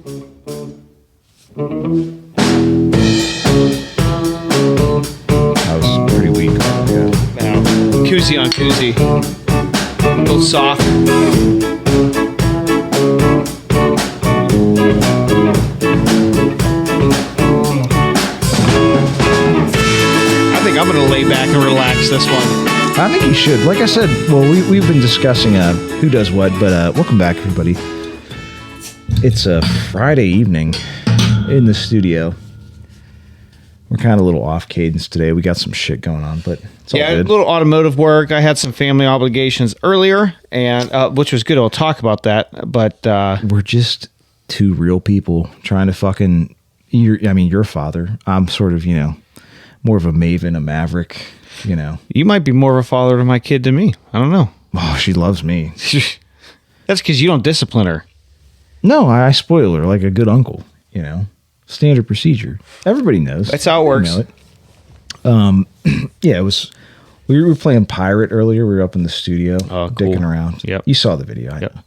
That was pretty weak. Yeah. Now, koozie on koozie. A little soft. I think I'm going to lay back and relax this one. I think you should. Like I said, well, we've been discussing who does what, but welcome back, everybody. It's a Friday evening in the studio. We're kind of a little off cadence today. We got some shit going on, but it's all good. A little automotive work. I had some family obligations earlier, and which was good. I'll talk about that, but we're just two real people trying to fucking. Your father. I'm sort of, more of a maven, a maverick. You might be more of a father to my kid than me. I don't know. Oh, she loves me. That's because you don't discipline her. No, I spoil her like a good uncle. Standard procedure. Everybody knows. That's how it works. You know it. Yeah, it was. We were playing Pirate earlier. We were up in the studio, dicking around. Yep. You saw the video. I Yep. know.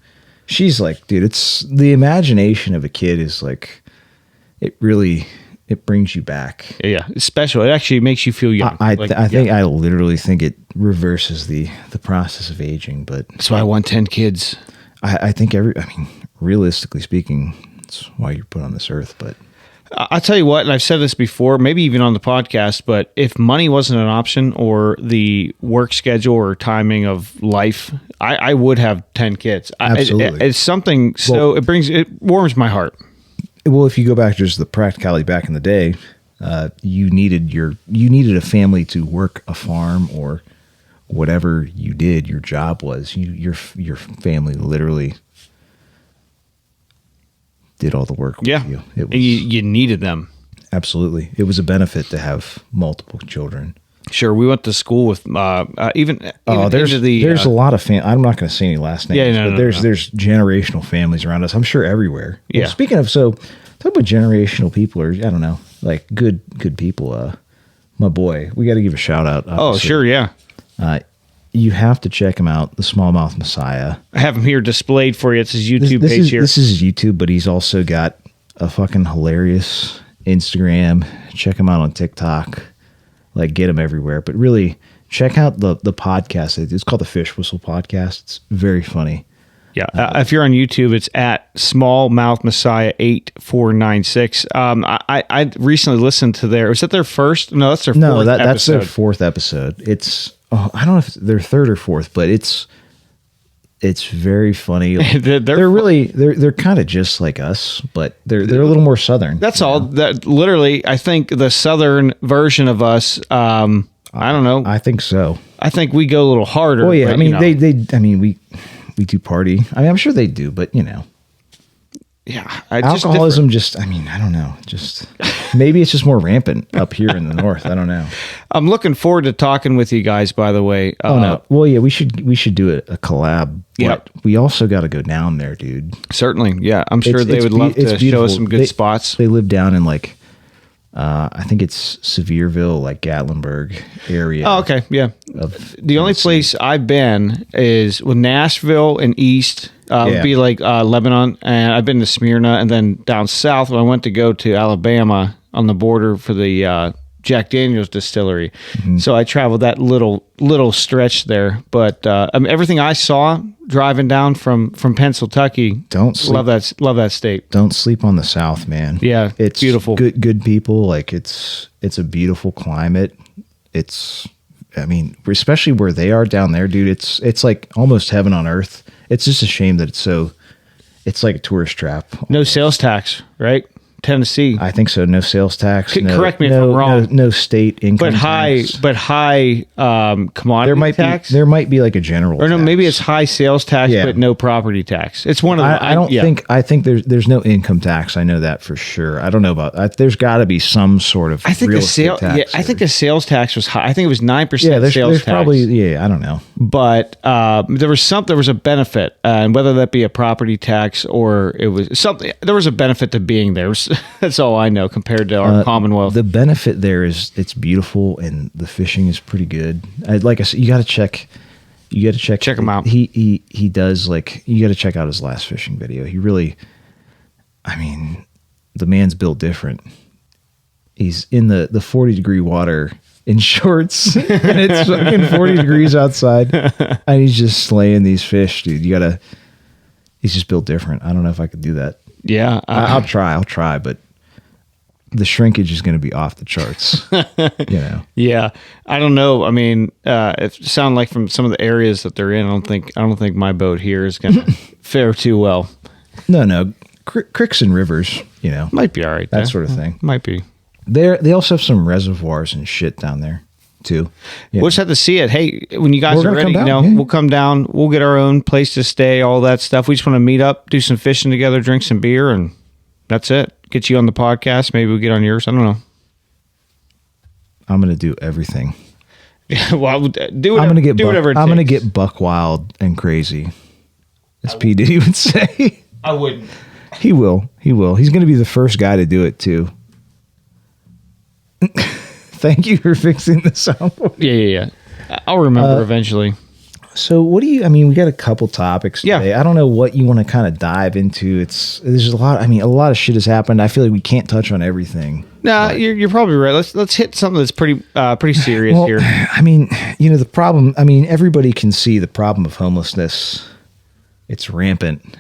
She's like, dude, it's the imagination of a kid is like, it brings you back. Yeah, it's special. It actually makes you feel young. I literally think it reverses the process of aging. But that's why I want 10 kids. I think realistically speaking, it's why you're put on this earth. But I'll tell you what, and I've said this before, maybe even on the podcast, but if money wasn't an option or the work schedule or timing of life, I would have 10 kids. Absolutely. It's something, it warms my heart. Well, if you go back to just the practicality back in the day, you needed a family to work a farm or whatever you did, your job was. Your family literally did all the work with you. You needed them. Absolutely. It was a benefit to have multiple children. Sure, we went to school with there's a lot of I'm not going to say any last names, but there's generational families around us. I'm sure everywhere. Yeah. Well, speaking of, talk about generational people, or I don't know, like good people. My boy, we got to give a shout out. Oh, sure, yeah. You have to check him out, the Smallmouth Messiah. I have him here displayed for you. It's his YouTube page here. This is his YouTube, but he's also got a fucking hilarious Instagram. Check him out on TikTok. Like, get him everywhere. But really, check out the podcast. It's called the Fish Whistle Podcast. It's very funny. Yeah. If you're on YouTube, it's at Smallmouth Messiah 8496. I recently listened to was that their first? No, that's their fourth episode. That's their fourth episode. It's, I don't know if they're third or fourth, but it's very funny. they're kind of just like us, but they're a little more southern. That's all. That literally, I think the southern version of us. I don't know. I think so. I think we go a little harder. Oh yeah, but, we do party. I'm sure they do, but yeah, alcoholism. I don't know. Maybe it's just more rampant up here in the north. I don't know. I'm looking forward to talking with you guys. By the way. No. Well, yeah, we should do a collab. But we also got to go down there, dude. Certainly, yeah. I'm sure they would love to show us some good spots. They live down in I think it's Sevierville, like Gatlinburg area. Oh, okay, yeah. The only place I've been is Nashville and East. Would be like Lebanon, and I've been to Smyrna, and then down south when I went to go to Alabama on the border for the Jack Daniel's distillery. Mm-hmm. So I traveled that little stretch there. But everything I saw driving down from Pennsylvania, love that state. Don't sleep on the South, man. Yeah, it's beautiful. Good people. Like it's a beautiful climate. Especially where they are down there, dude. It's like almost heaven on earth. It's just a shame that it's like a tourist trap. No sales tax, right? Tennessee. I think so. No sales tax. Correct me if I'm wrong. No state income tax. But high commodity tax. There might be like a general. Or no, tax. Maybe it's high sales tax, but no property tax. It's one of the. I think there's no income tax. I know that for sure. I don't know about. There's got to be some sort of. I think real estate tax. Yeah, I think the sales tax was high. I think it was 9%. Yeah, there's sales tax. Probably. Yeah, I don't know. But there was a benefit, and whether that be a property tax or it was something, there was a benefit to being there. That's all I know compared to our Commonwealth. The benefit there is it's beautiful and the fishing is pretty good. Like I said, you got to check him out. He does you got to check out his last fishing video. He really, I mean, the man's built different. He's in the 40-degree water in shorts, and it's fucking 40 degrees outside, and he's just slaying these fish, dude. He's just built different. I don't know if I could do that. Yeah. I'll try, but the shrinkage is going to be off the charts, you know? Yeah. I don't know. I mean, it sounds like from some of the areas that they're in, I don't think my boat here is going to fare too well. No. Creeks and rivers, you know. Might be all right. That sort of thing. Might be. They also have some reservoirs and shit down there too. Yeah. We'll just have to see it. Hey, when you guys are ready, we'll come down. We'll get our own place to stay, all that stuff. We just want to meet up, do some fishing together, drink some beer, and that's it. Get you on the podcast. Maybe we'll get on yours. I don't know. I'm going to do everything. Well, do whatever. I'm going to get buck wild and crazy, as P. Diddy would say. I wouldn't. He will. He's going to be the first guy to do it too. Thank you for fixing the soundboard. Yeah. I'll remember eventually. So we got a couple topics today. I don't know what you want to kind of dive into. There's a lot of shit has happened. I feel like we can't touch on everything. No, you're probably right. Let's hit something that's pretty serious here. I mean, the problem, everybody can see the problem of homelessness. It's rampant.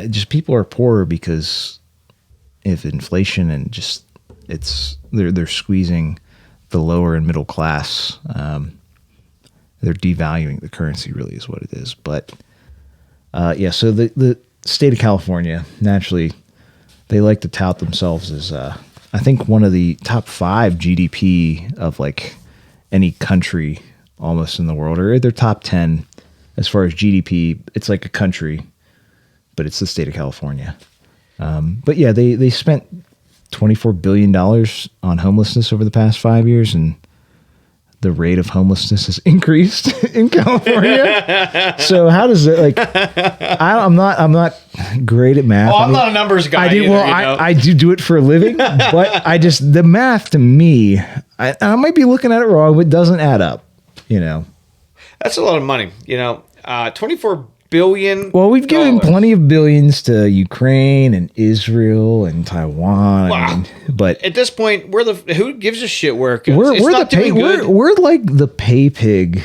Just people are poorer because of inflation, and just they're squeezing the lower and middle class. They're devaluing the currency, really, is what it is. But so the state of California, naturally, they like to tout themselves as I think one of the top 5 GDP of like any country almost in the world, or they're top 10 as far as GDP. It's like a country, but it's the state of California. But yeah, they spent $24 billion on homelessness over the past 5 years, and the rate of homelessness has increased in California. So how does it I'm not great at math. I'm not a numbers guy. I do it for a living, but the math to me, I might be looking at it wrong, but it doesn't add up, That's a lot of money, 24 billion. Well, we've given plenty of billions to Ukraine and Israel and Taiwan. Wow. But at this point, who gives a shit where it goes? We're like the pay pig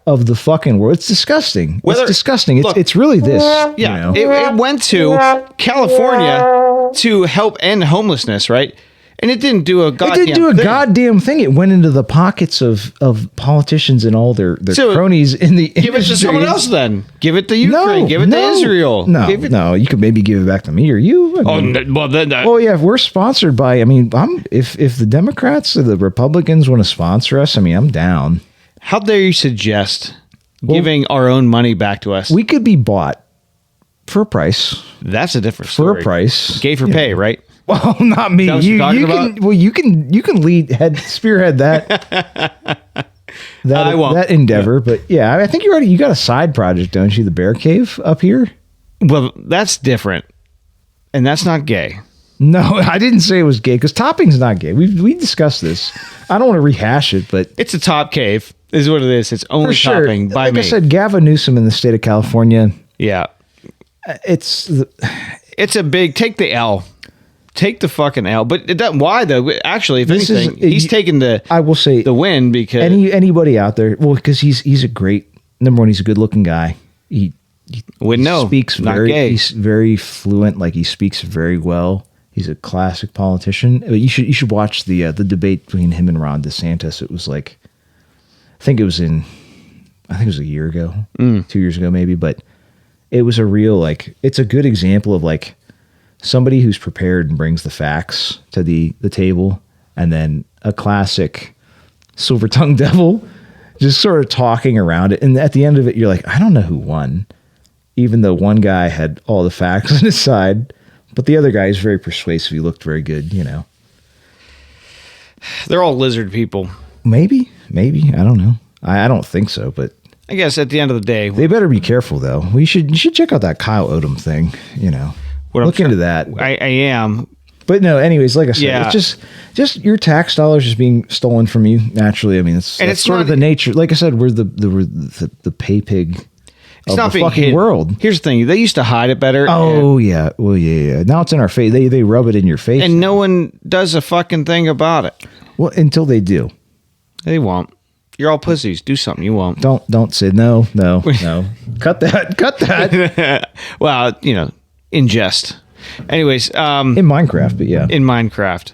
of the fucking world. It's disgusting. It's disgusting. It's really this. Yeah. It went to California to help end homelessness, right? And it didn't do a goddamn thing. It went into the pockets of politicians and all their cronies in the industry. Give it to someone else then. Give it to Ukraine. Give it to Israel. No, you could maybe give it back to me or you. If we're sponsored by, if the Democrats or the Republicans want to sponsor us, I'm down. How dare you suggest giving our own money back to us? We could be bought for a price. That's a different story. For a price. Gay for pay, right? Well, not me. You can spearhead that endeavor. But yeah, I think you got a side project, don't you? The Bear Cave up here. Well, that's different, and that's not gay. No, I didn't say it was gay because topping's not gay. We discussed this. I don't want to rehash it, but it's a top cave, is what it is. It's only topping by me. Like I said, Gavin Newsom in the state of California. Yeah, it's a big take the L. Take the fucking L. But why though? Actually, if anything, he's taking the win because anybody out there. Well, because he's a great number one. He's a good looking guy. He speaks he's very fluent. Like he speaks very well. He's a classic politician. You should watch the debate between him and Ron DeSantis. It was like, I think it was a year ago, 2 years ago maybe. But it was a real it's a good example of somebody who's prepared and brings the facts to the table, and then a classic silver-tongued devil just sort of talking around it. And at the end of it, you're like, I don't know who won, even though one guy had all the facts on his side, but the other guy is very persuasive. He looked very good, They're all lizard people. Maybe. I don't know. I don't think so, but I guess at the end of the day, they better be careful though. You should check out that Kyle Odom thing, Look into that. I am. But no, anyways, like I said, it's just your tax dollars just being stolen from you naturally. It's sort of the nature. Like I said, we're the pay pig of not the being fucking hidden. world. Here's the thing: they used to hide it better. Oh yeah, well yeah. Now it's in our face. They rub it in your face, and no one does a fucking thing about it. Well, until they do. They won't. You're all pussies. Do something. You won't. Don't say no. Cut that. Well, in jest. Anyways, In Minecraft, but yeah, in Minecraft,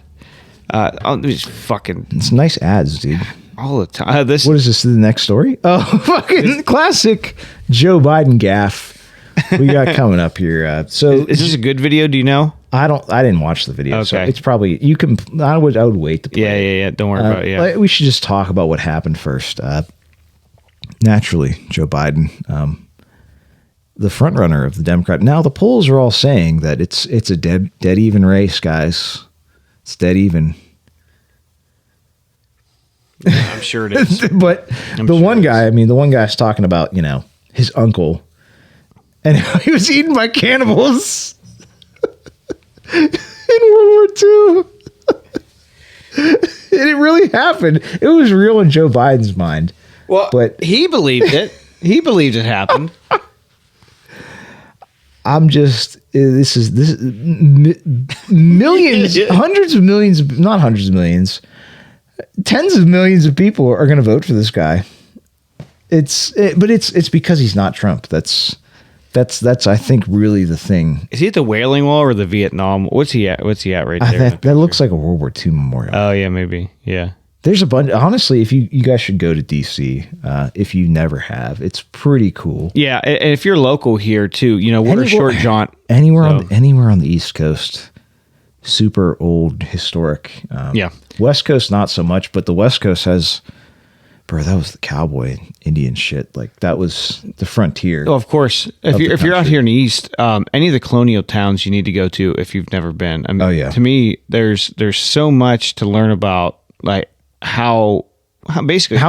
just fucking it's nice ads, dude. all the time. This What is this? The next story? Oh, fucking classic Joe Biden gaffe we got coming up here. So is this a good video? Do you know? I didn't watch the video, so Okay. it's probably you can. I would wait to play. Yeah. Don't worry about it. Yeah. We should just talk about what happened first. Naturally, Joe Biden, the front runner of the Democrat. Now the polls are all saying that it's a dead even race, guys. It's dead even. I'm sure it is. But the one guy's talking about, his uncle, and how he was eaten by cannibals in World War II. And it really happened. It was real in Joe Biden's mind. Well, But- he believed it. He believed it happened. I'm just this is millions, hundreds of millions, not hundreds of millions, tens of millions of people are going to vote for this guy. But it's because he's not Trump. That's I think really the thing. Is he at the Wailing Wall or the Vietnam? What's he at? What's he at right there? That looks like a World War II memorial. Oh yeah, maybe. Yeah. There's a bunch. Honestly, if you guys should go to DC, if you never have, it's pretty cool. Yeah, and if you're local here too, we're a short jaunt. Anywhere on the East Coast, super old, historic. Yeah. West Coast not so much, but the West Coast has, bro. That was the cowboy Indian shit. Like that was the frontier. Oh, of course. If you're out here in the East, any of the colonial towns you need to go to if you've never been. I mean, Oh, yeah. To me, there's so much to learn about, like how this is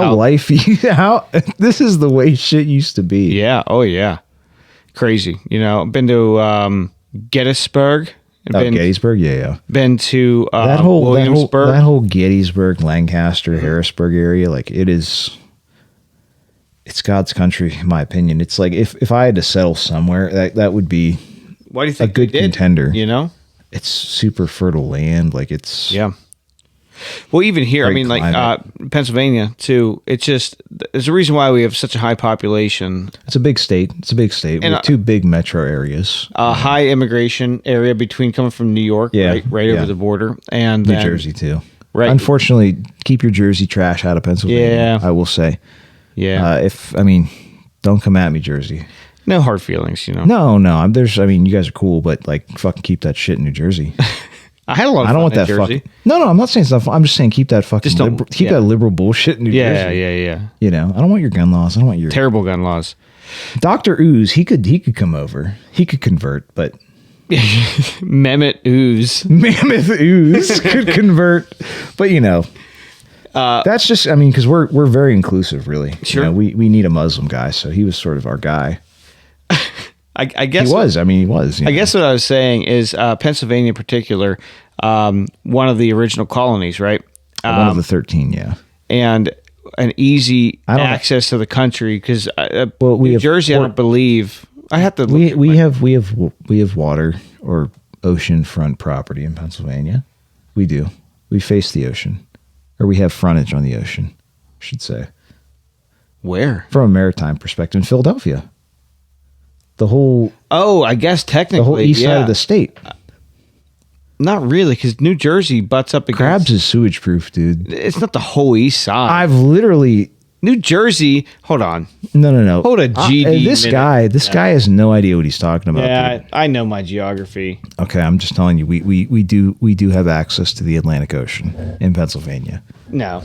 the way shit used to be. Yeah. Oh yeah. Crazy. I've been to Gettysburg. Gettysburg, yeah. Been to That Williamsburg. that whole Gettysburg, Lancaster, Harrisburg area, like it's God's country, in my opinion. It's like if I had to settle somewhere, that would be Why do you think a good they did? contender. It's super fertile land. Like it's yeah. Well, even here, Great climate. Pennsylvania too. There's a reason why we have such a high population. It's a big state. We have two big metro areas. High immigration area coming from New York, Yeah, right over yeah. the border, and New then, Jersey too. Right. Unfortunately, keep your Jersey trash out of Pennsylvania. Yeah. I will say. Yeah. Don't come at me, Jersey. No hard feelings, No. You guys are cool, but like, fucking keep that shit in New Jersey. I had a lot of I don't fun want in that Jersey. fucking. No, I'm not saying stuff. I'm just saying keep that fucking. Just don't- keep yeah. that liberal bullshit in New Yeah, Jersey. yeah. I don't want your gun laws. I don't want your Terrible gun laws. Dr. Ooze. He could come over. He could convert, but Mehmet Ooze. Mammoth Ooze could convert. But that's just. Because we're very inclusive, really. Sure. We need a Muslim guy, so he was sort of our guy. I guess He was. He was. I guess what I was saying is Pennsylvania in particular, one of the original colonies, right? One of the 13. Yeah. And an easy I don't know. access to the country because Well, we New have Jersey, I don't believe. I have to. We have water or oceanfront property in Pennsylvania. We do. We face the ocean, or we have frontage on the ocean, I should say. Where? From a maritime perspective, in Philadelphia, I guess technically the whole east side of the state. Not really, because New Jersey butts up against. Crabs is sewage proof, dude. It's not the whole east side. I've literally New Jersey. Hold on. no. Hold a GD This minute. guy has no idea what he's talking about. Yeah, dude. I know my geography. Okay, I'm just telling you, we do have access to the Atlantic Ocean in Pennsylvania. No.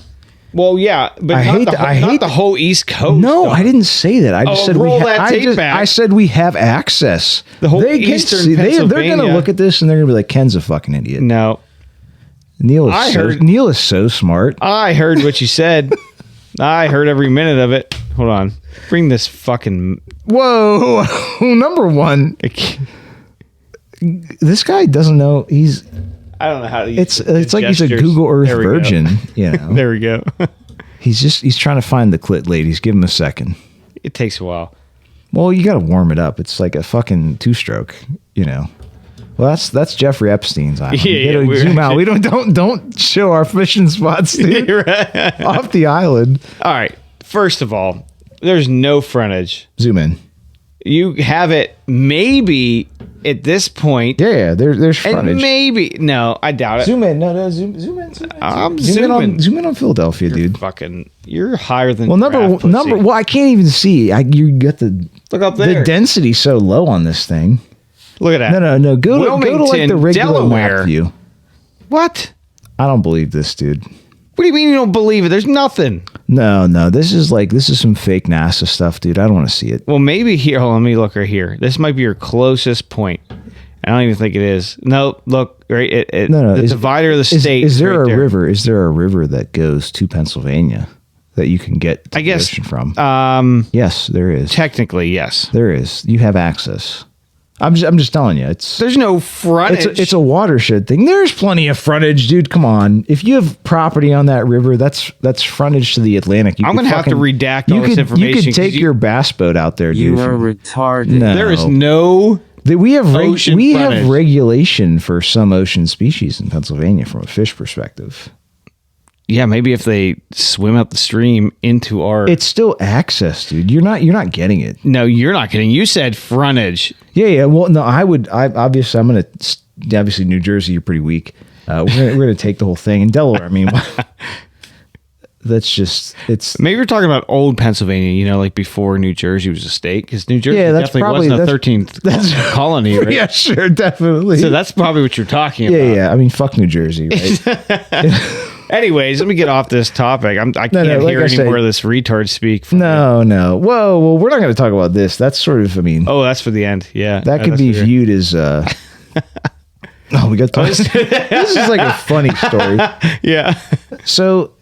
Well, yeah, but I hate not the whole East Coast. No, though. I didn't say that. I just said roll that tape back. I said we have access. The whole they eastern they're going to Pennsylvania. look at this and they're going to be like, Ken's a fucking idiot. No. Neil I is heard- Neil is so smart. I heard what you said. I heard every minute of it. Hold on. Bring this fucking. Whoa, number one, this guy doesn't know. I don't know how to use It's like he's a gestures. Google Earth There we go. virgin. You know, There we go. he's trying to find the clit ladies. Give him a second. It takes a while. Well, you got to warm it up. It's like a fucking 2-stroke, you know. Well, that's Jeffrey Epstein's island. Yeah, zoom out. We don't show our fishing spots, dude. Right. Off the island. All right. First of all, there's no frontage. Zoom in. You have it maybe at this point. Yeah, there's frontage. And maybe no, I doubt it. Zoom in. No, zoom in. I'm zooming. Zoom in on Philadelphia, dude. You're higher than. Well, number. Well, I can't even see. You got the look up there. The density so low on this thing. Look at that. No. Go to like the regular Delaware. map view. What? I don't believe this, dude. What do you mean you don't believe it? There's nothing. No. This is some fake NASA stuff, dude. I don't want to see it. Well, maybe here. Hold on, let me look right here. This might be your closest point. I don't even think it is. No, look right. The divider of the state. Is there a river? Is there a river that goes to Pennsylvania that you can get to the ocean from? Yes, there is. Technically, yes, there is. You have access. I'm just telling you, there's no frontage. It's a watershed thing. There's plenty of frontage, dude. Come on. If you have property on that river, that's frontage to the Atlantic. I'm gonna have to redact all this information. You could take your bass boat out there, dude. You are retarded. No. There is no. We have frontage. regulation for some ocean species in Pennsylvania from a fish perspective. Yeah, maybe if they swim up the stream into our... It's still access, dude. You're not getting it. No, you're not getting. You said frontage. Yeah. Well, no, obviously New Jersey, you're pretty weak. We're gonna take the whole thing. In Delaware, I mean, it's... Maybe you're talking about old Pennsylvania, you know, like before New Jersey was a state, because New Jersey definitely wasn't a 13th colony, right? Yeah, sure, definitely. So that's probably what you're talking about. Yeah. I mean, fuck New Jersey, right? Anyways, let me get off this topic. I can't hear any more of this retard speak. No. Whoa, well, we're not going to talk about this. That's sort of, I mean... Oh, that's for the end, yeah. That could be viewed as... we got to... This is like a funny story. Yeah. So,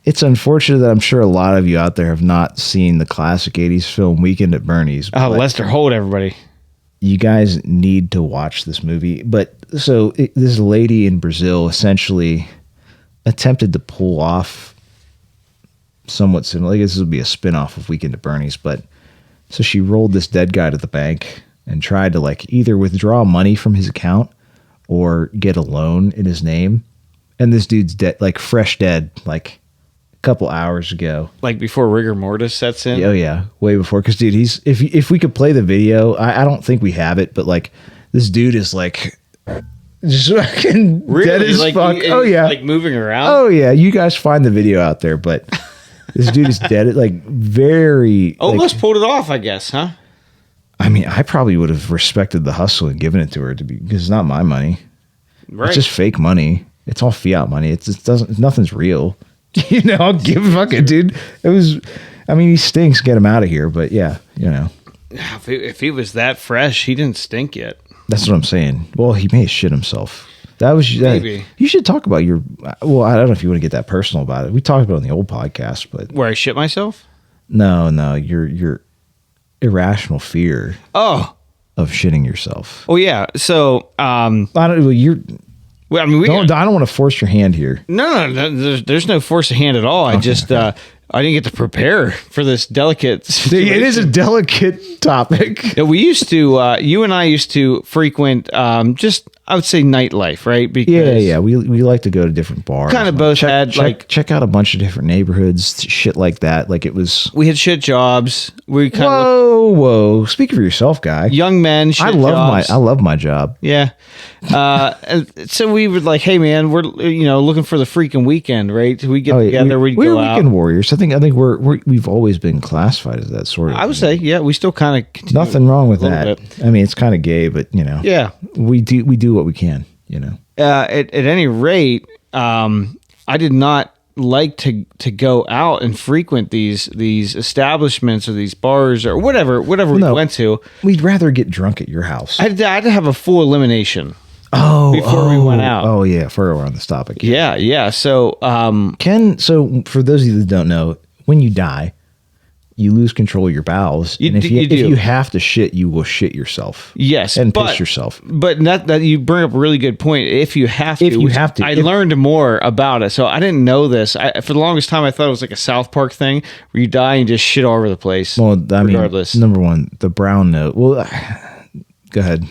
it's unfortunate that I'm sure a lot of you out there have not seen the classic 80s film Weekend at Bernie's. Oh, Lester Holt, everybody. You guys need to watch this movie. But, so, this lady in Brazil essentially... attempted to pull off somewhat similar. I guess this would be a spin-off of Weekend at Bernie's, but so she rolled this dead guy to the bank and tried to like either withdraw money from his account or get a loan in his name. And this dude's dead, like fresh dead, like a couple hours ago. Like before rigor mortis sets in? Oh yeah, way before. Because dude, if we could play the video, I don't think we have it, but like this dude is like... just fucking dead as fuck. Oh yeah, like moving around. Oh yeah, you guys find the video out there, but this dude is dead. Like very almost pulled it off, I guess, huh? I mean, I probably would have respected the hustle and given it to her because it's not my money. Right. It's just fake money. It's all fiat money. Nothing's real. You know, I'll give a fucking dude. I mean, he stinks. Get him out of here. But yeah, you know, if he was that fresh, he didn't stink yet. That's what I'm saying. Well, he may have shit himself. Maybe. You should talk about your... Well, I don't know if you want to get that personal about it. We talked about it on the old podcast, but... Where I shit myself? No. Your irrational fear... Oh. ...of shitting yourself. Oh, yeah. So... I don't... Well, you're... Well, I mean, I don't want to force your hand here. No. There's no force of hand at all. I just... I didn't get to prepare for this delicate situation. It is a delicate topic. We used to, you and I used to frequent just, I would say, nightlife, right? Because yeah. We like to go to different bars. Kind of both check out a bunch of different neighborhoods, shit like that. Like it was... We had shit jobs. Whoa. Speak for yourself, guy. Young men, shit jobs. I love my job. Yeah. So we would like, hey man, we're looking for the freaking weekend, right? We get together, we'd go out. We're weekend warriors. I think we've always been classified as that sort of. I would say, yeah, we still kind of nothing wrong with that. I mean, it's kind of gay, but yeah, we do what we can, At any rate, I did not like to go out and frequent these establishments or these bars or whatever we went to. We'd rather get drunk at your house. I had to have a full elimination. Before we went out. Oh yeah, for we're on this topic. Yeah. So so for those of you that don't know, when you die, you lose control of your bowels. And if you have to shit, you will shit yourself. Yes. And piss yourself. But that you bring up a really good point. If you have to. I learned more about it. So I didn't know this. For the longest time, I thought it was like a South Park thing where you die and just shit all over the place. Well, regardless. Number one, the brown note. Well, go ahead.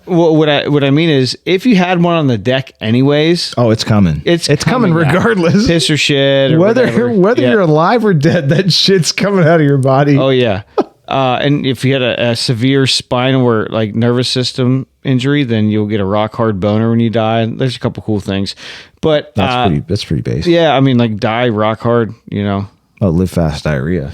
What I mean is, if you had one on the deck anyways... Oh, it's coming. It's coming regardless. Piss or shit or whether you're alive or dead, that shit's coming out of your body. Oh, yeah. And if you had a severe spinal or like nervous system injury, then you'll get a rock hard boner when you die. There's a couple cool things. But that's pretty basic. Yeah, I mean, like die rock hard, you know. Oh, live fast diarrhea.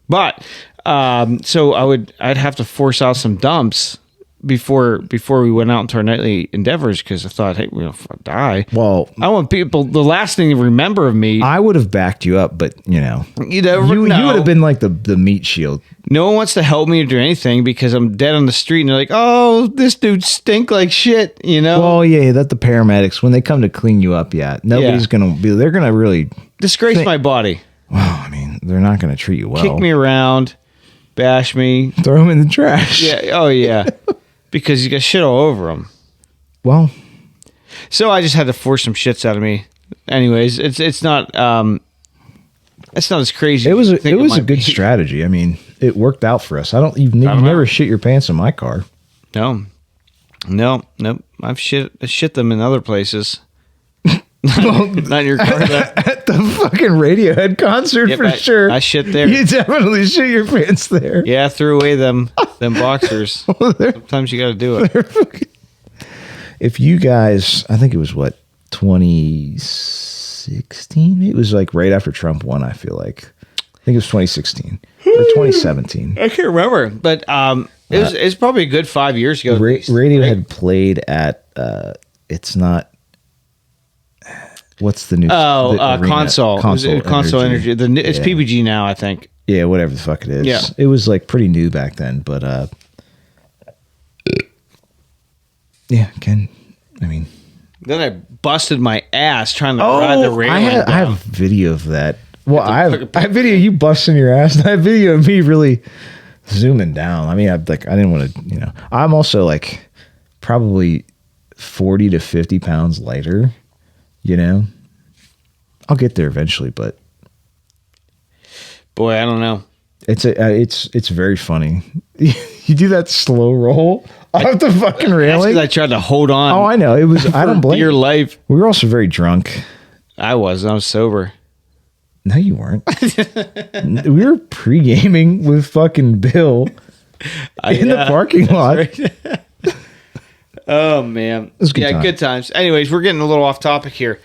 But... so I'd have to force out some dumps before we went out into our nightly endeavors because I thought, hey, if I die, well, I want people. The last thing to remember of me, I would have backed you up, but you would have been like the meat shield. No one wants to help me or do anything because I'm dead on the street, and they're like, "Oh, this dude stink like shit," you know. Well, yeah, that the paramedics when they come to clean you up, nobody's gonna be. They're gonna really disgrace my body. Well, I mean, they're not gonna treat you well. Kick me around. Bash me. Throw him in the trash. Yeah. Oh, yeah. Because you got shit all over him. Well. So I just had to force some shits out of me. Anyways, it's not as crazy. It was a good strategy. I mean, it worked out for us. You've never shit your pants in my car. No. I've shit them in other places. Not in your car. At the fucking Radiohead concert for sure. I shit there. You definitely shit your pants there. Yeah, I threw away them boxers. Sometimes you got to do it. If you guys, I think it was 2016? It was like right after Trump won, I feel like. I think it was 2016 or 2017. I can't remember, but it's probably a good 5 years ago. Radiohead played at it's not. What's the new? Console Energy. It's PPG now, I think. Yeah, whatever the fuck it is. Yeah. It was like pretty new back then, but yeah, Ken. I mean, then I busted my ass trying to ride the railing. I have video of that. Well, I have video of you busting your ass, and I have video of me really zooming down. I mean, I didn't want to, I'm also like probably 40 to 50 pounds lighter. I'll get there eventually, but boy, I don't know. It's very funny. You do that slow roll off the fucking railing. I tried to hold on. Oh, I know. It was. I don't blame your life. We were also very drunk. I was sober. No, you weren't. We were pre-gaming with fucking Bill in the parking lot. Right. Oh man, it was good times. Anyways, we're getting a little off topic here.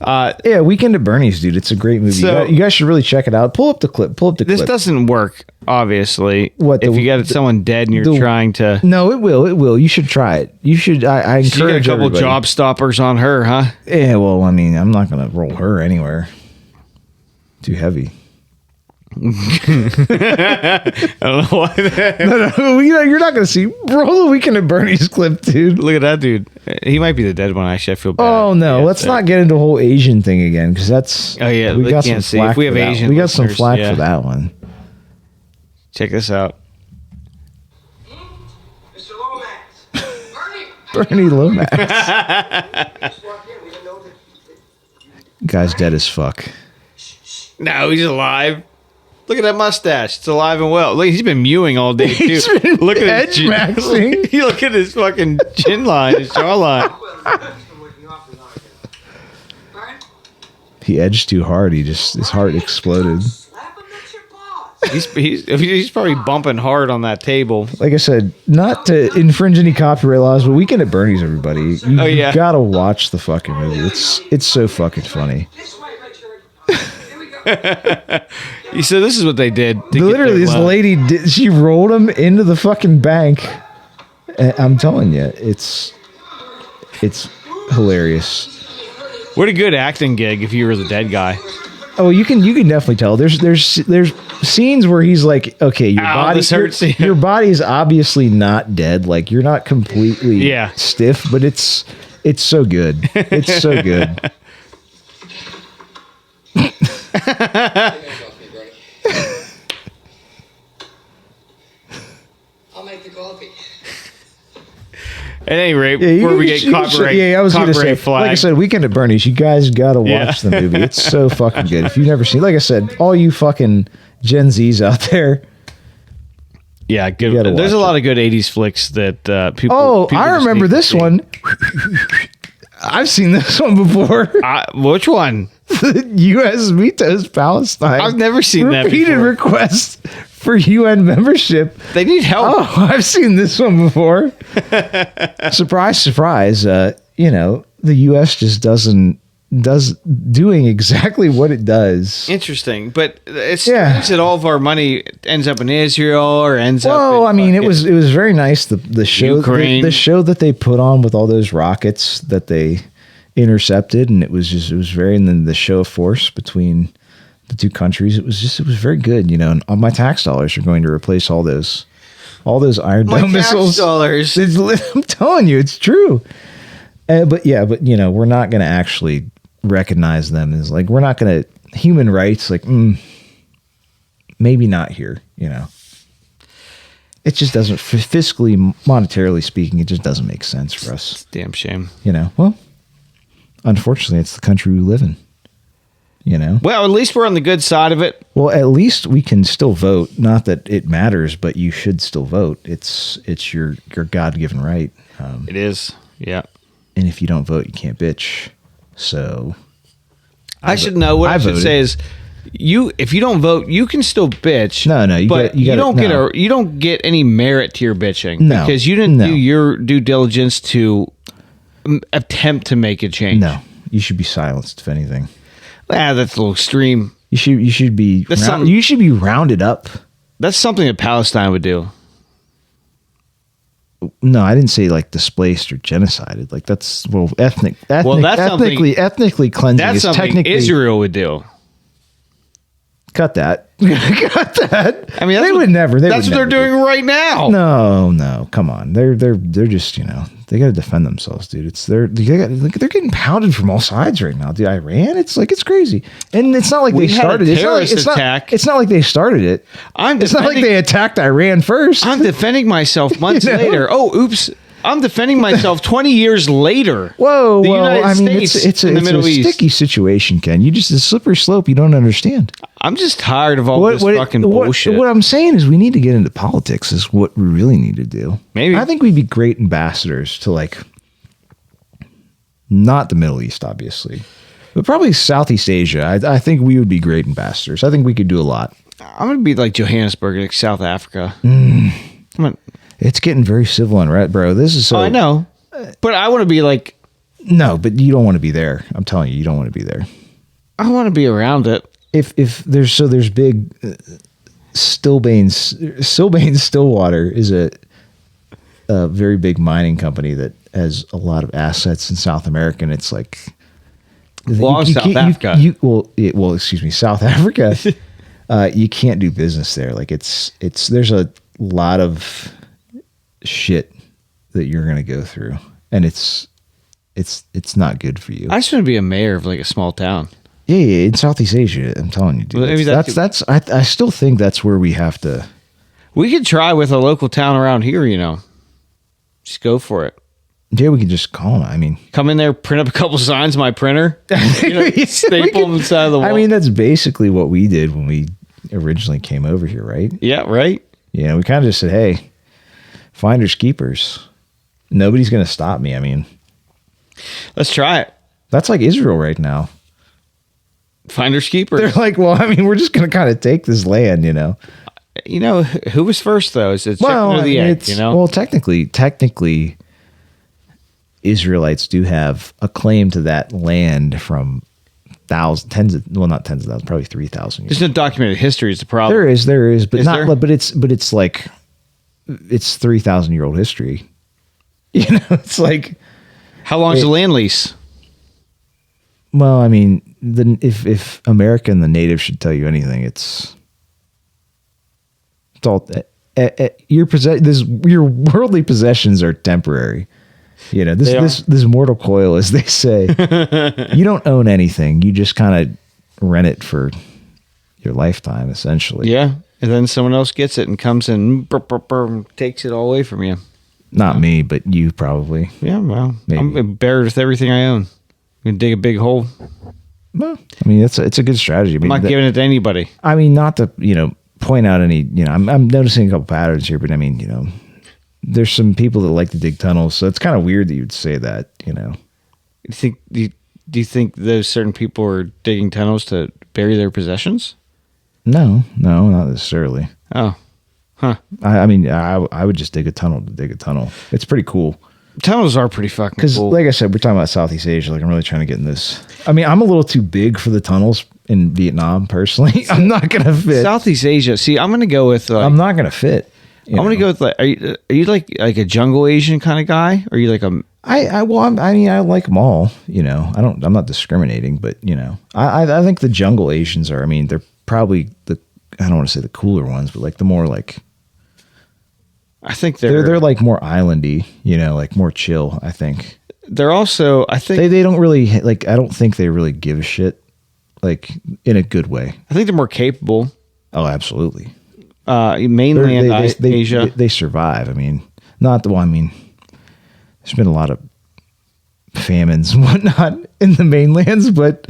Yeah, Weekend at Bernie's, dude. It's a great movie. So, you guys should really check it out. Pull up the clip. This doesn't work, obviously. If you got someone dead and you're trying to? No, it will. It will. You should try it. You should. I encourage you got a couple everybody. Job stoppers on her, huh? Yeah. Well, I mean, I'm not gonna roll her anywhere. Too heavy. I don't know why. No, you're not gonna see. Roll the Weekend at Bernie's clip, dude. Look at that dude. He might be the dead one. Actually, I feel bad. Oh no, let's not get into the whole Asian thing again because that's. Oh yeah, we got some flack. If we have Asian, we got some flack for that one. Check this out. Mr. Lomax. Bernie Lomax. Guy's dead as fuck. No, he's alive. Look at that mustache. It's alive and well. Look, he's been mewing all day, too. Look at his maxing. Look at his fucking chin line, his jawline. He edged too hard. His heart exploded. He's probably bumping hard on that table. Like I said, not to infringe any copyright laws, but Weekend at Bernie's, everybody. You gotta watch the fucking movie. It's so fucking funny. So this is what they did. Literally, this lady she rolled him into the fucking bank. I'm telling you, it's hilarious. What a good acting gig if you were the dead guy. Oh, you can definitely tell. There's scenes where he's like, okay, your body is obviously not dead. Like you're not completely stiff, but it's so good. It's so good. At any rate, Yeah, before we get copyright, I was going to say, flag. like I said, Weekend at Bernie's. You guys got to watch the movie. It's so fucking good. If you've never seen, like I said, all you fucking Gen Zs out there. Yeah, good. There's a lot of good '80s flicks that people. Oh, people I just remember need to this see. one. I've seen this one before. Which one? The U.S. vetoes Palestine. I've never seen that Repeated before. request for UN membership. They need help. Oh, I've seen this one before. Surprise, surprise. The U.S. just doing exactly what it does. Interesting, but it's Yeah. strange that all of our money ends up in Israel or ends up. Well, in I mean, it fucking- was very nice. The show, Ukraine. the show that they put on with all those rockets that they intercepted, and it was very, and then the show of force between the two countries. It was very good, and all my tax dollars are going to replace all those Iron My Dome tax missiles. dollars. I'm telling you, it's true. But we're not going to actually recognize them as like, we're not going to human rights. Like, maybe not here. It just doesn't fiscally, monetarily speaking. It just doesn't make sense for us. Damn shame. Well, unfortunately, it's the country we live in. Well, at least we're on the good side of it. Well, at least we can still vote. Not that it matters, but you should still vote. It's your God-given right. It is. Yeah. And if you don't vote, you can't bitch. So I should know. What I should voted. say is, if you don't vote, you can still bitch. No, but you don't get any merit to your bitching. No. Because you didn't No. do your due diligence to attempt to make a change. no, you should be silenced. If anything, That's a little extreme. you should be something- you should be rounded up. That's something that Palestine would do. No, I didn't say like displaced or genocided. Like that's something- ethnically cleansing That's is something technically Israel would do. cut that. Cut that. I mean, they would never. That's what they're doing right now. No, come on. They're just they got to defend themselves, dude. They're getting pounded from all sides right now. Dude, Iran, it's crazy, and it's not like We they had a started it. terrorist It's not attack. It's not like they started it. It's not like they attacked Iran first. I'm defending myself months later. Oh, oops. I'm defending myself 20 years later. Whoa, The whoa! United I mean, States it's in the Middle a East. sticky situation, Ken. It's a slippery slope you don't understand. I'm just tired of all this fucking bullshit. What I'm saying is we need to get into politics is what we really need to do. Maybe. I think we'd be great ambassadors to not the Middle East, obviously, but probably Southeast Asia. I think we would be great ambassadors. I think we could do a lot. I'm going to be like Johannesburg, like South Africa. It's getting very civil unrest, bro. This is so. I know. But I want to be like, No, but you don't want to be there. I'm telling you don't want to be there. I want to be around it. If there's big Stillbane Stillwater is a very big mining company that has a lot of assets in South America, and it's like South Africa. Excuse me, South Africa. You can't do business there. Like it's there's a lot of shit that you're gonna go through, and it's not good for you. I just want to be a mayor of like a small town. Yeah, in Southeast Asia, I'm telling you, dude. Well, maybe I still think that's where we have to. We could try with a local town around here, Just go for it. Yeah, we can just call them. I mean, Come in there, print up a couple signs on my printer, staple them inside of the wall. I mean, that's basically what we did when we originally came over here, right? yeah, right? Yeah, we kind of just said, hey, finders keepers. Nobody's going to stop me. I mean, Let's try it. that's like Israel right now. Finders keepers. They're like, well, I mean, we're just going to kind of take this land, Who was first though? Is it chicken Well, or the egg? Well, technically, Israelites do have a claim to that land from not tens of thousands, probably 3,000 years. There's no documented history. Is the problem? There is, but Is not. there? But it's like it's 3,000-year-old history. It's like, How long is the land lease? well, I mean, if America and the natives should tell you anything, it's all your worldly possessions are temporary. This mortal coil, as they say. You don't own anything. You just kind of rent it for your lifetime, essentially. Yeah, and then someone else gets it and comes in, takes it all away from you. Not me, but you probably. Yeah, well, Maybe. I'm buried with everything I own. You can dig a big hole. Well, I mean, it's a good strategy. I mean, I'm not giving it to anybody. I mean, not to, point out any, I'm noticing a couple patterns here, but I mean, there's some people that like to dig tunnels, so it's kind of weird that you'd say that, Do you think those certain people are digging tunnels to bury their possessions? No, not necessarily. Oh, huh. I mean, I would just dig a tunnel to dig a tunnel. It's pretty cool. Tunnels are pretty fucking Because, cool. like I said, we're talking about Southeast Asia. Like, I'm really trying to get in this. I mean, I'm a little too big for the tunnels in Vietnam, personally. I'm not going to fit. Southeast Asia. See, I'm going to go with... I'm not going to fit. I'm going to go with... Are you like a jungle Asian kind of guy? Or are you like a... I like them all, I'm not discriminating, but, I think the jungle Asians are, I mean, they're probably I don't want to say the cooler ones, but like the more like... I think they're like more islandy, like more chill, I think. They're also, I think... They don't really, like, I don't think they really give a shit, like, in a good way. I think they're more capable. Oh, absolutely. Mainland Asia. They survive. I mean, there's been a lot of famines and whatnot in the mainlands, but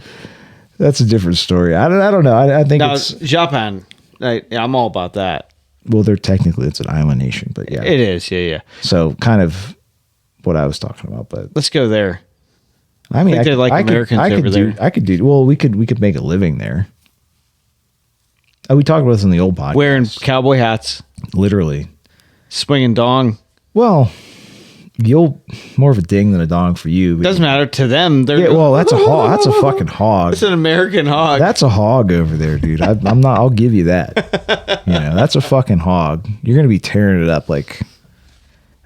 that's a different story. I don't know. I think it's... Japan. I'm all about that. Well, it's an island nation, but yeah. It is, yeah. So kind of what I was talking about, but let's go there. I mean, they like Americans over there. Well, we could make a living there. We talked about this in the old podcast. Wearing cowboy hats. Literally. Swinging dong. Well, more of a ding than a dong for you. Doesn't matter to them. They're that's a hog. That's a fucking hog. It's an American hog. That's a hog over there, dude. I'm not. I'll give you that. That's a fucking hog. You're gonna be tearing it up. Like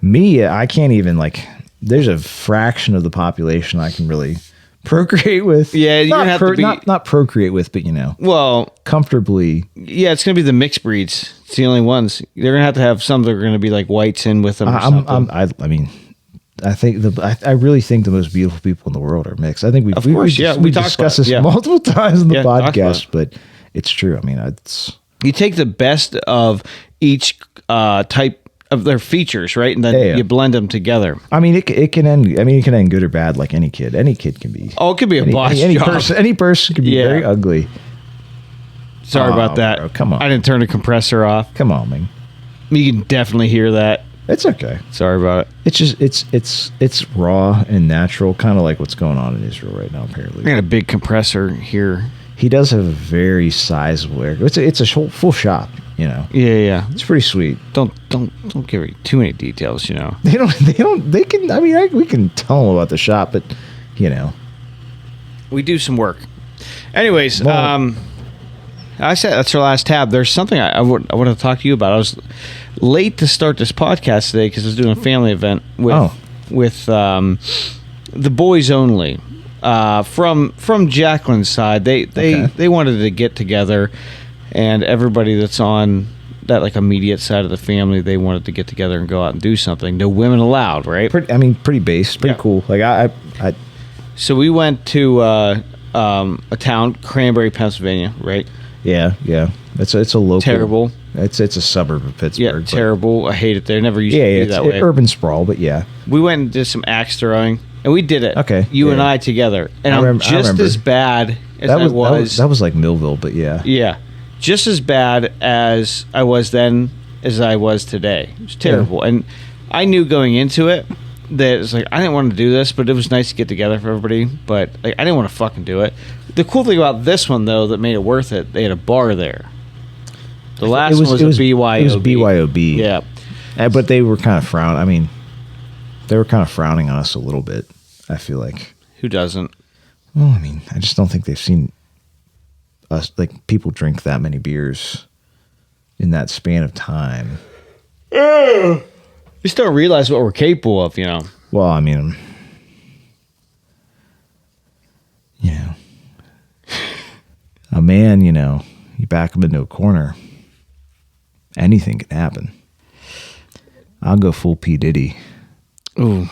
me, I can't even like. There's a fraction of the population I can really procreate with. Yeah, you're gonna have to be not procreate with, but well, comfortably. Yeah, it's gonna be the mixed breeds. It's the only ones. They're gonna have some that are gonna be like whites in with them. I mean, I think I really think the most beautiful people in the world are mixed. I think we discussed this multiple times in the podcast, but it's true. I mean, you take the best of each type of their features, right, and then you blend them together. I mean, it can end. I mean, it can end good or bad, like any kid. Any kid can be. Oh, it could be a botch job. Any person can be very ugly. Sorry about that. Bro, come on. I didn't turn the compressor off. Come on, man. You can definitely hear that. It's okay. Sorry about it. It's just it's raw and natural, kind of like what's going on in Israel right now. Apparently, I got a big compressor here. He does have a very sizable air. It's a full shop. Yeah. It's pretty sweet. Don't give me too many details. They can. I mean, we can tell them about the shop, but we do some work. Anyways, I said that's our last tab. There's something I want to talk to you about. I was late to start this podcast today because I was doing a family event with the boys only. From Jacqueline's side, they wanted to get together, and everybody that's on that like immediate side of the family, they wanted to get together and go out and do something. No women allowed, right? Pretty base, pretty cool. Like I. So we went to a town, Cranberry, Pennsylvania, right? Yeah. It's a local. Terrible. It's a suburb of Pittsburgh. Yeah, terrible. I hate it there. Never used to be that way. Urban sprawl, but yeah. We went and did some axe throwing, and we did it. Okay. You and I together. And I'm just as bad as I was. That was like Millville, but yeah. Yeah. Just as bad as I was then as I was today. It was terrible. Yeah. And I knew going into it that it's like, I didn't want to do this, but it was nice to get together for everybody. But like, I didn't want to fucking do it. The cool thing about this one, though, that made it worth it, they had a bar there. The last one was a BYOB. It was BYOB. Yeah. But they were kind of frowning on us a little bit, I feel like. Who doesn't? Well, I mean, I just don't think they've seen us, like, people drink that many beers in that span of time. You still don't realize what we're capable of, Well, I mean, a man, you back him into a corner, anything can happen. I'll go full P. Diddy. Ooh.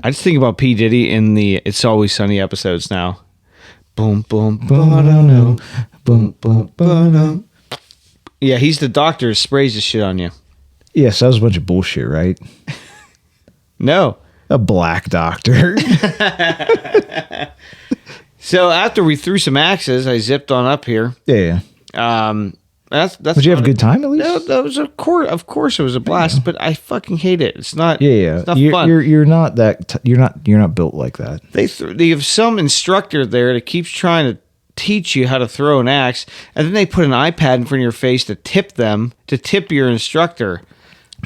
I just think about P. Diddy in the It's Always Sunny episodes now. Boom, boom, boom, boom, boom, boom. Yeah, he's the doctor who sprays the shit on you. Yes, that was a bunch of bullshit, right? No. A black doctor. So after we threw some axes, I zipped on up here. Yeah. That's. Did you have a good time at least? No, that was of course it was a blast, but I fucking hate it. It's not. Yeah. It's not fun. You're not that. You're not built like that. They have some instructor there that keeps trying to teach you how to throw an axe, and then they put an iPad in front of your face to tip your instructor.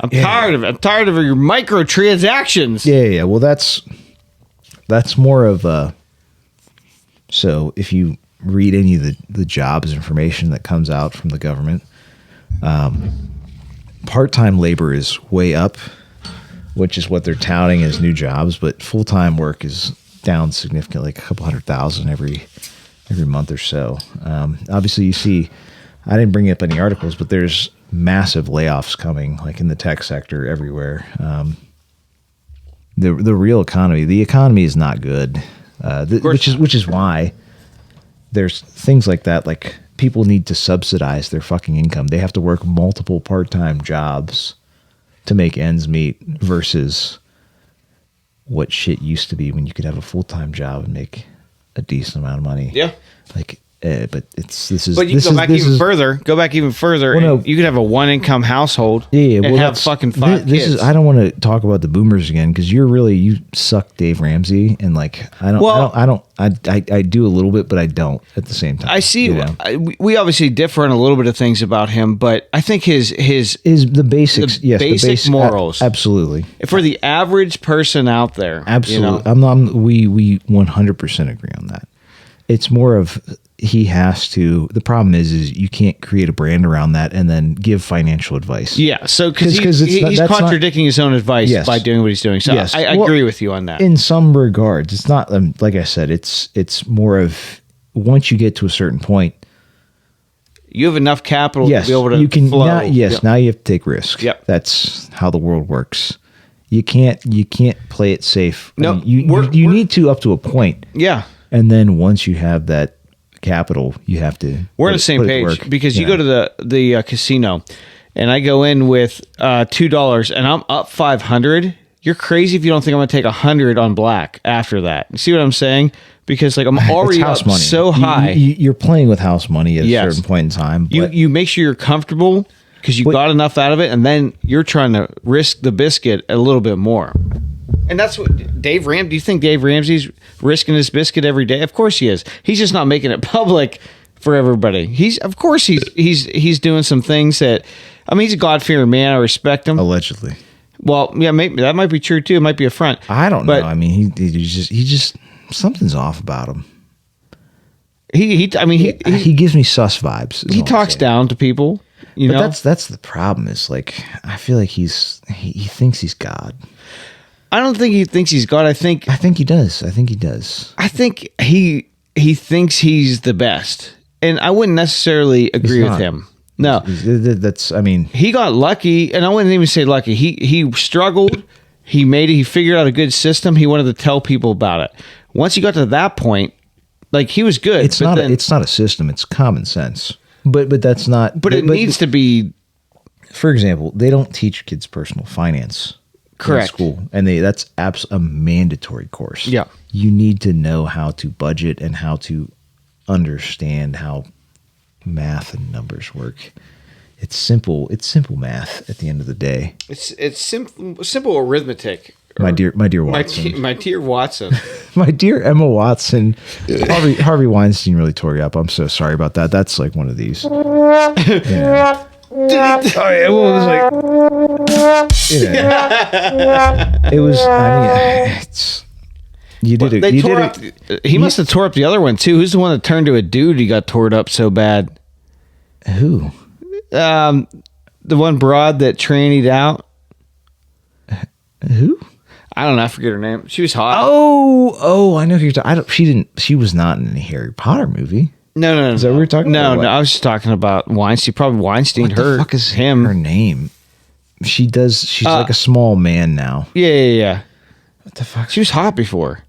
I'm tired of it. I'm tired of your microtransactions. Yeah. Well, that's more of a. So if you read any of the jobs information that comes out from the government, part-time labor is way up, which is what they're touting as new jobs, but full-time work is down significantly, like a couple 100,000 every month or so. Obviously, you see, I didn't bring up any articles, but there's massive layoffs coming, like in the tech sector everywhere. The real economy, the economy is not good, which is why there's things like that. Like people need to subsidize their fucking income. They have to work multiple part-time jobs to make ends meet versus what shit used to be when you could have a full-time job and make a decent amount of money. Yeah. Like, but But you go back even further. Go back even further. Well, and you could have a one-income household. Yeah, and well, have fucking five this kids. is. I don't want to talk about the boomers again because you suck Dave Ramsey, and like I do a little bit, but I don't at the same time. I see. You know? We obviously differ on a little bit of things about him, but I think his is the basics. the Yes, basic morals. Absolutely. For the average person out there, Absolutely. you know, We 100% agree on that. It's more of he has to. The problem is you can't create a brand around that and then give financial advice. Yeah, so because Because he's contradicting his own advice Yes. by doing what he's doing. So Yes. I Well, agree with you on that. In some regards, it's not like I said. It's more of once you get to a certain point. You have enough capital Yes, to be able to you can. flow. Now, yes, Yep. now you have to take risks. Yep. That's how the world works. You can't play it safe. No, you need to up to a point. Yeah. And then once you have that capital, you have to. We're on the same page because you go to the casino, and I go in with $2, and I'm up 500. You're crazy if you don't think I'm going to take 100 on black after that. You see what I'm saying? Because like I'm already up so high. You're playing with house money at Yes. a certain point in time. You make sure you're comfortable because you got enough out of it, and then you're trying to risk the biscuit a little bit more. And that's what Dave Ramsey. Do you think Dave Ramsey's risking his biscuit every day? Of course he is. He's just not making it public for everybody. He's doing some things that. I mean, he's a God-fearing man. I respect him. Allegedly. Well, yeah, maybe that might be true too. It might be a front. I don't know. I mean, he just something's off about him. He gives me sus vibes. He talks down to people. You know, that's the problem. Is like I feel like he thinks he's God. I don't think he thinks he's God. I think he does. I think he thinks he's the best, and I wouldn't necessarily agree with him. No, that's. I mean, he got lucky, and I wouldn't even say lucky. He struggled. He made it. He figured out a good system. He wanted to tell people about it. Once he got to that point, like he was good. It's not a system. It's common sense. But that's not. But it needs to be. For example, they don't teach kids personal finance. Correct. In school, and that's a mandatory course. Yeah, you need to know how to budget and how to understand how math and numbers work. It's simple. It's simple math at the end of the day. It's simple arithmetic. My dear Watson. My dear Watson. My dear Emma Watson. Harvey Weinstein really tore you up. I'm so sorry about that. That's like one of these. Yeah. Oh yeah, well, it was like, it was. I mean, it's. You did it. He must have tore up the other one too. Who's the one that turned to a dude? He got tore up so bad. Who? The one broad that trannied out. Who? I don't know. I forget her name. She was hot. Oh, I know who you're talking. She was not in any Harry Potter movie. No. Is that what we're talking about? No. I was just talking about Weinstein. Probably Weinstein. What the fuck is him? Her name? She's like a small man now. Yeah. What the fuck? She was hot before.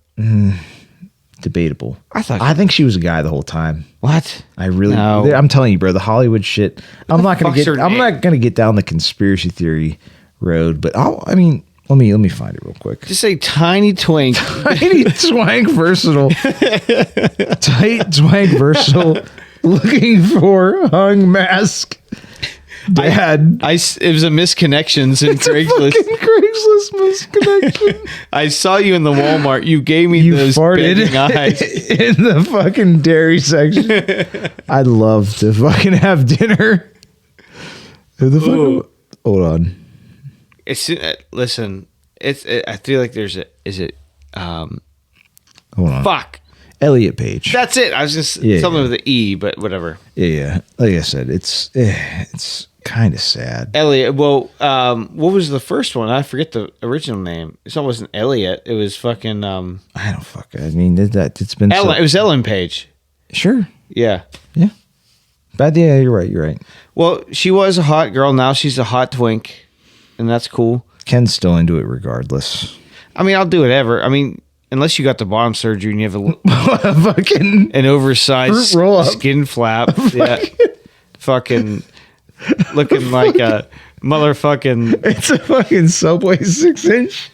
Debatable. I think she was a guy the whole time. What? No. I'm telling you, bro. The Hollywood shit. I'm not gonna get down the conspiracy theory road, but I mean, Let me find it real quick. Just say tiny twink. Tiny twank versatile. Tight twank versatile. Looking for hung mask. Dad. It was a misconnections in It's a Craigslist. fucking Craigslist misconnection. I saw you in the Walmart. You gave me You those farted begging eyes. in the fucking dairy section. I'd love to fucking have dinner. Who the fuck? Hold on. Listen. I feel like there's a. Is it? Hold on. Fuck. Elliot Page. That's it. I was just something with the E, but whatever. Yeah. Like I said, it's kind of sad. Elliot. Well, what was the first one? I forget the original name. It wasn't Elliot. It was fucking. I don't fuck. I mean, it's been. Ellen. It was Ellen Page. Sure. Yeah. Yeah. Bad. Yeah, you're right. You're right. Well, she was a hot girl. Now she's a hot twink, and that's cool. Ken's still into it regardless. I mean, I'll do whatever. I mean, unless you got the bottom surgery and you have fucking an oversized roll-up. skin flap. Yeah. Fucking looking like a motherfucking. It's a fucking Subway 6-inch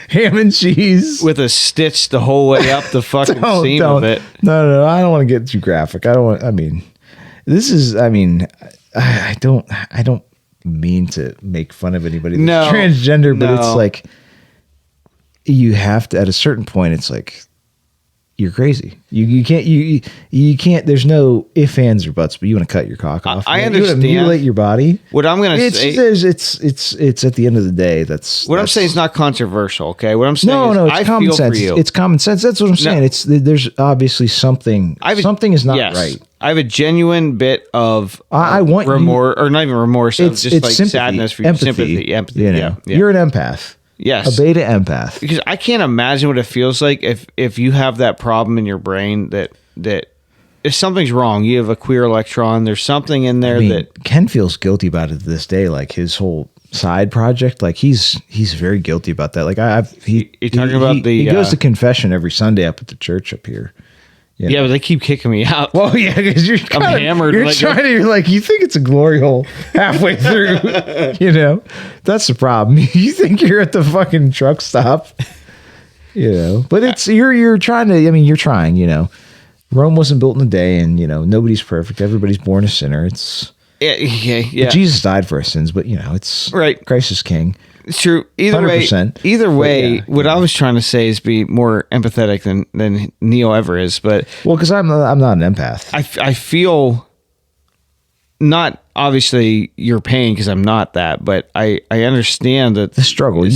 ham and cheese with a stitch the whole way up the fucking seam of it. No, I don't want to get too graphic. I don't mean to make fun of anybody that's transgender, but it's like you have to, at a certain point, it's like you're crazy. You can't. There's no ifs, ands, or buts. But you want to cut your cock off. I understand. You want to mutilate your body. What I'm going to say, it's at the end of the day. I'm saying is not controversial. Okay, what I'm saying is it's common sense. It's common sense. That's what I'm saying. There's obviously something. Something is not right. I have a genuine bit of I want remorse, or not even remorse. It's just like sympathy, sadness for empathy. Empathy. You know, yeah. You're an empath. Yes, a beta empath. Because I can't imagine what it feels like if you have that problem in your brain that if something's wrong, you have a queer electron. There's something in there that Ken feels guilty about it to this day. Like his whole side project, like he's very guilty about that. Like he goes to confession every Sunday up at the church up here. You know? Yeah, but they keep kicking me out. Well, yeah, because I'm hammered. You're you think it's a glory hole halfway through. You know, that's the problem. You think you're at the fucking truck stop. You know, but it's you're trying to. I mean, you're trying. You know, Rome wasn't built in a day, and you know nobody's perfect. Everybody's born a sinner. It's yeah. Jesus died for our sins, but you know, it's right. Christ is King. It's true. Either 100%. way, what I was trying to say is be more empathetic than Neil ever is. But because I'm not an empath. I feel not obviously your pain because I'm not that, but I understand that the struggle. There's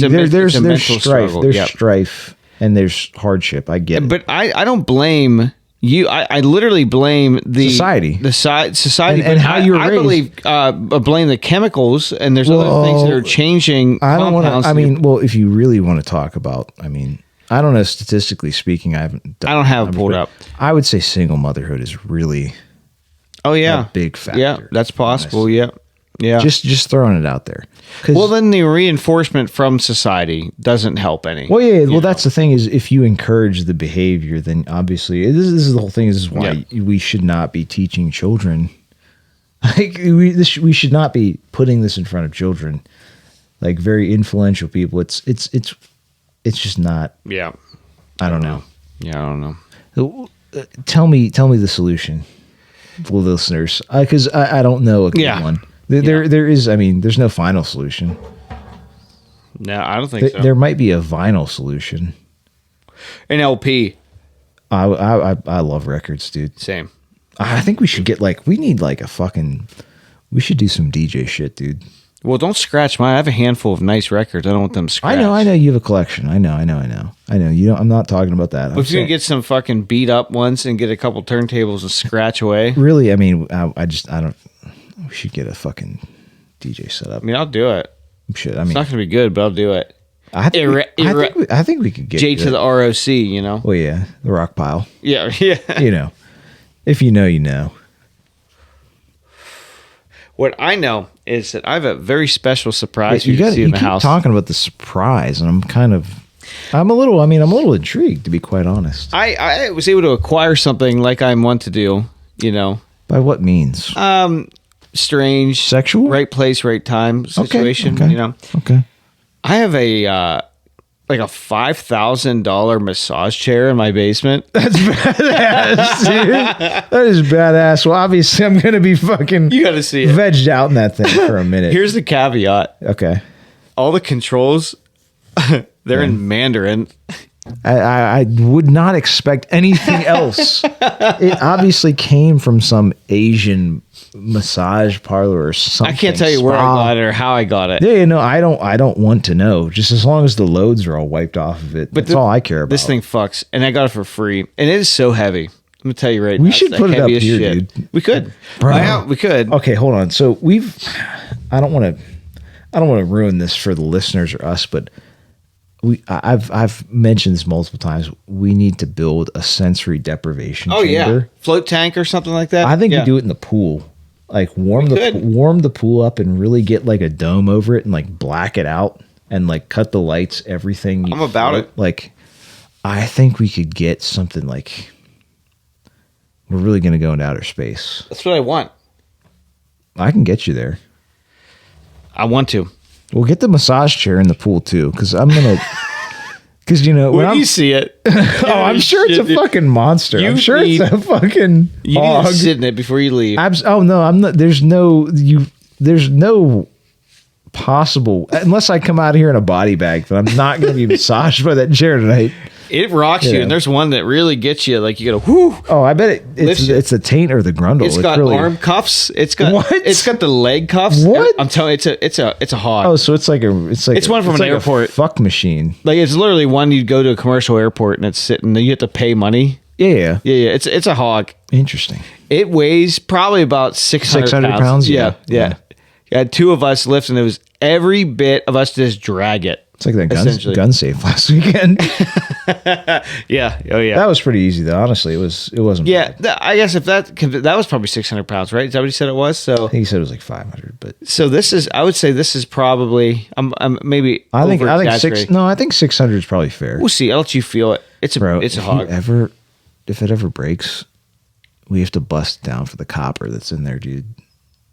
strife. There's strife and there's hardship. I get it. But I don't blame you. I literally blame the society, and how you were raised. I believe blame the chemicals, and there's other things that are changing. I don't want to. I mean, well, if you really want to talk about, I mean, I don't know. Statistically speaking, I don't have it pulled up. I would say single motherhood is really, a big factor. Yeah, that's possible. Yeah. Yeah, just throwing it out there. Well, then the reinforcement from society doesn't help any. Well, yeah. Well, that's the thing is, if you encourage the behavior, then obviously this is the whole thing. This is why we should not be teaching children. Like we should not be putting this in front of children, like very influential people. It's just not. Yeah, I don't know. Yeah, I don't know. Tell me the solution, for the listeners, because I don't know a good one. There is. I mean, there's no final solution. No, I don't think so. There might be a vinyl solution. An LP. I love records, dude. Same. I think we should we need like a fucking. We should do some DJ shit, dude. Well, don't scratch mine. I have a handful of nice records. I don't want them scratched. I know. You have a collection. I know. You don't. I'm not talking about that. If you can get some fucking beat up ones and get a couple turntables and scratch away. Really, I mean, I don't. We should get a fucking DJ set up. I mean, I'll do it. Shit, it's not going to be good, but I'll do it. I think we could get J to the ROC, you know? Oh, yeah. The rock pile. Yeah. You know. If you know, you know. What I know is that I have a very special surprise for you to see in the house. You keep talking about the surprise, and I'm a little intrigued, to be quite honest. I was able to acquire something like I want to do, you know. By what means? Strange, sexual, right place, right time situation. Okay. You know. Okay. I have a like a $5,000 massage chair in my basement. That's badass, dude. That is badass. Well, obviously, I'm going to be fucking You got to see it. vegged out in that thing for a minute. Here's the caveat. Okay. All the controls, they're in Mandarin. I would not expect anything else. It obviously came from some Asian massage parlor or something. I can't tell you where I got it or how I got it. Yeah, no, I don't want to know. Just as long as the loads are all wiped off of it. That's all I care about. This thing fucks, and I got it for free, and it is so heavy. I'm gonna tell you right now. We should put it up here, dude. We could, Bro. we could. Okay, hold on. So I don't want to ruin this for the listeners or us, but I've mentioned this multiple times. We need to build a sensory deprivation chamber. Float tank or something like that. I think we do it in the pool. Like warm the pool up and really get like a dome over it and like black it out and like cut the lights, everything. I'm about it. Like, I think we could get something like we're really going to go into outer space. That's what I want. I can get you there. I want to. We'll get the massage chair in the pool too, because I'm gonna. Because when you see it, I'm sure it's a fucking monster. I'm sure it's a fucking. You need to sit in it before you leave. Oh no, I'm not. There's no possible unless I come out here in a body bag that I'm not going to be massaged by that chair tonight. It rocks you, and there's one that really gets you. Like you gotta whoo. Oh, I bet it's the taint or the grundle. It's got arm cuffs. It's got what? It's got the leg cuffs. What? I'm telling you, it's a hog. Oh, so it's one from an airport. A fuck machine. Like it's literally one you'd go to a commercial airport and it's sitting. You have to pay money. Yeah. It's a hog. Interesting. It weighs probably about 600 pounds. Yeah. You had two of us lift, and it was every bit of us just drag it. It's like that gun safe last weekend. Yeah. Oh yeah. That was pretty easy though. Honestly, it wasn't. Yeah. I guess if that was probably 600 pounds, right? Is that what he said it was? So I think he said it was like 500, but so I would say this is probably I'm maybe I think 600 is probably fair. We'll see. I'll let you feel it. It's a hog. If it ever breaks, we have to bust down for the copper that's in there, dude.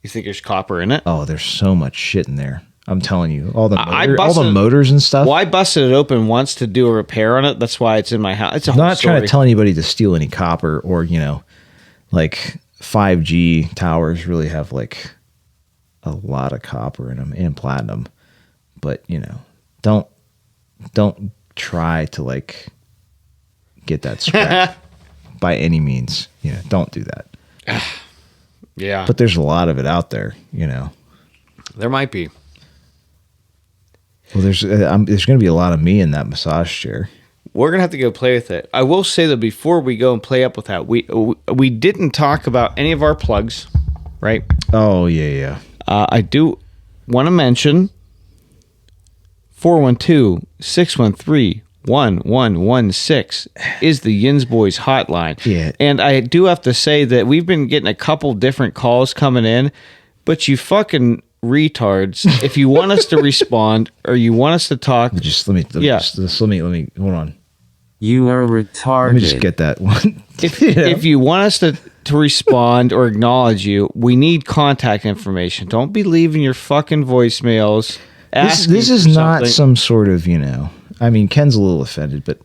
You think there's copper in it? Oh, there's so much shit in there. I'm telling you, all the motors and stuff. Well, I busted it open once to do a repair on it. That's why it's in my house. It's a whole not story. Trying to tell anybody to steal any copper or like 5G towers really have like a lot of copper in them and platinum, but don't try to like get that scrap by any means. Don't do that. Yeah, but there's a lot of it out there. There might be. Well, there's going to be a lot of me in that massage chair. We're going to have to go play with it. I will say that before we go and play up with that, we didn't talk about any of our plugs, right? Oh, yeah. I do want to mention 412-613-1116 is the YinzBoyz hotline. Yeah. And I do have to say that we've been getting a couple different calls coming in, but you fucking retards, if you want us to respond or you want us to talk, let me hold on. You are retarded. Let me just get that one. If you want us to respond or acknowledge you, we need contact information. Don't be leaving your fucking voicemails. This is not some sort of, I mean, Ken's a little offended, but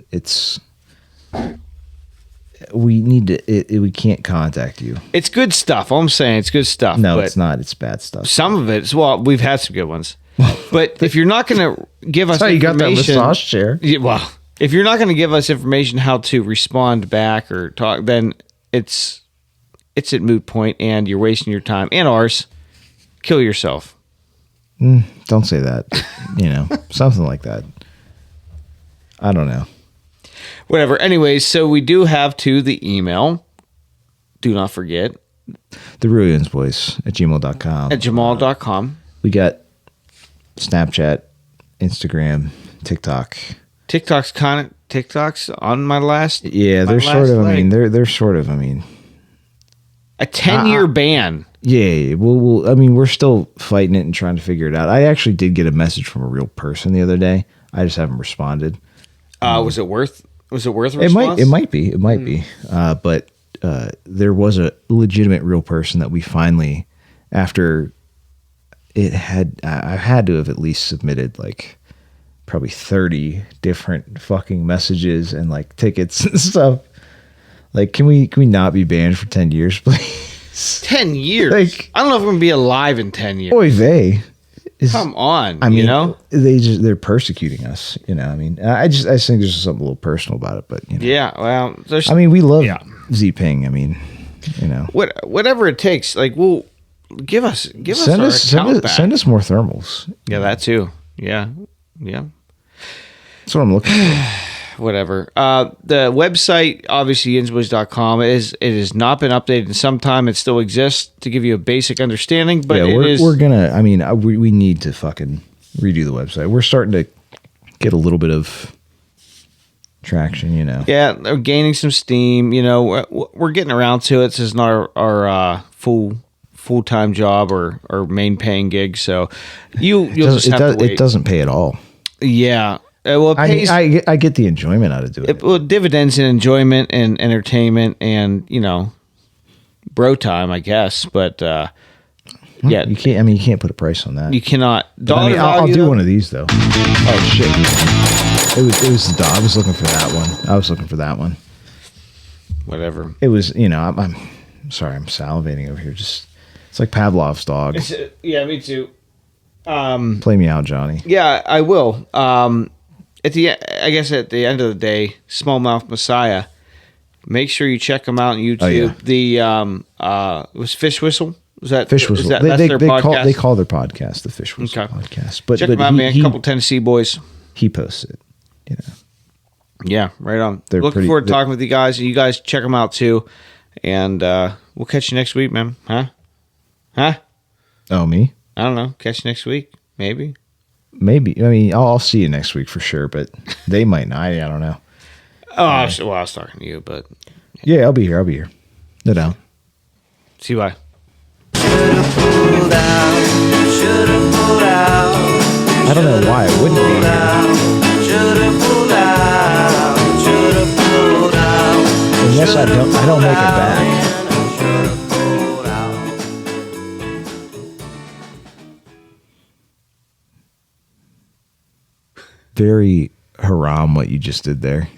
we need to. We can't contact you. It's good stuff. All I'm saying, it's good stuff. No, it's not. It's bad stuff. Some of it. Well, we've had some good ones. But if you're not going to give us information, you got that massage chair. Well, if you're not going to give us information how to respond back or talk, then it's at moot point, and you're wasting your time and ours. Kill yourself. Don't say that. Something like that. I don't know. Whatever. Anyways, so we do have the email. Do not forget. The real YinzBoyz at gmail.com. At jamal.com. We got Snapchat, Instagram, TikTok. TikTok's on my last. Yeah, they're sort of. I mean, they're sort of. I mean, a 10-year ban. Yeah. Well, I mean, we're still fighting it and trying to figure it out. I actually did get a message from a real person the other day. I just haven't responded. Was it worth a response? It might be. But there was a legitimate real person that we finally, after I had to have at least submitted like probably 30 different fucking messages and like tickets and stuff. Like, can we not be banned for 10 years, please? 10 years? Like, I don't know if we're going to be alive in 10 years. Oy vey. Come on, I mean, you know? they're persecuting us, you know. I mean, I think there's something a little personal about it, but you know. Yeah, well, there's. I mean, we love Z-Ping. I mean, you know, whatever it takes. Like, we'll give us send our us account back. send us more thermals. Yeah, that too. Yeah. That's what I'm looking for. Whatever. The website, obviously, YinzBoyz.com, it has not been updated in some time. It still exists to give you a basic understanding, but we're gonna. I mean, we need to fucking redo the website. We're starting to get a little bit of traction, you know. Yeah, they're gaining some steam. You know, we're getting around to it. This is not our full-time job or main paying gig. So you'll just have to wait. It doesn't pay at all. Yeah. Well, it pays, I get the enjoyment out of doing it. Well, dividends in enjoyment and entertainment and, you know, bro time, I guess. But yeah, you can't. I mean, you can't put a price on that. You cannot. I'll do one of these though. Oh shit! It was the dog. I was looking for that one. Whatever. It was. You know, I'm sorry. I'm salivating over here. Just it's like Pavlov's dog. Yeah, me too. Play me out, Johnny. Yeah, I will. At the end of the day, Smallmouth Messiah. Make sure you check them out on YouTube. Oh, yeah. It was Fish Whistle. Was that Fish Whistle? That's their podcast? They call their podcast the Fish Whistle podcast. But check them out, man. A couple Tennessee boys. He posts it. You know. Yeah, right on. Looking forward to talking with you guys. You guys check them out too, and we'll catch you next week, man. Huh? Oh, me? I don't know. Catch you next week, maybe. Maybe. I mean, I'll see you next week for sure, but they might not. I don't know. Oh, I was talking to you, but yeah, I'll be here. No doubt. See you. Bye. I don't know why I wouldn't be here. Unless I don't make it back. Very haram what you just did there.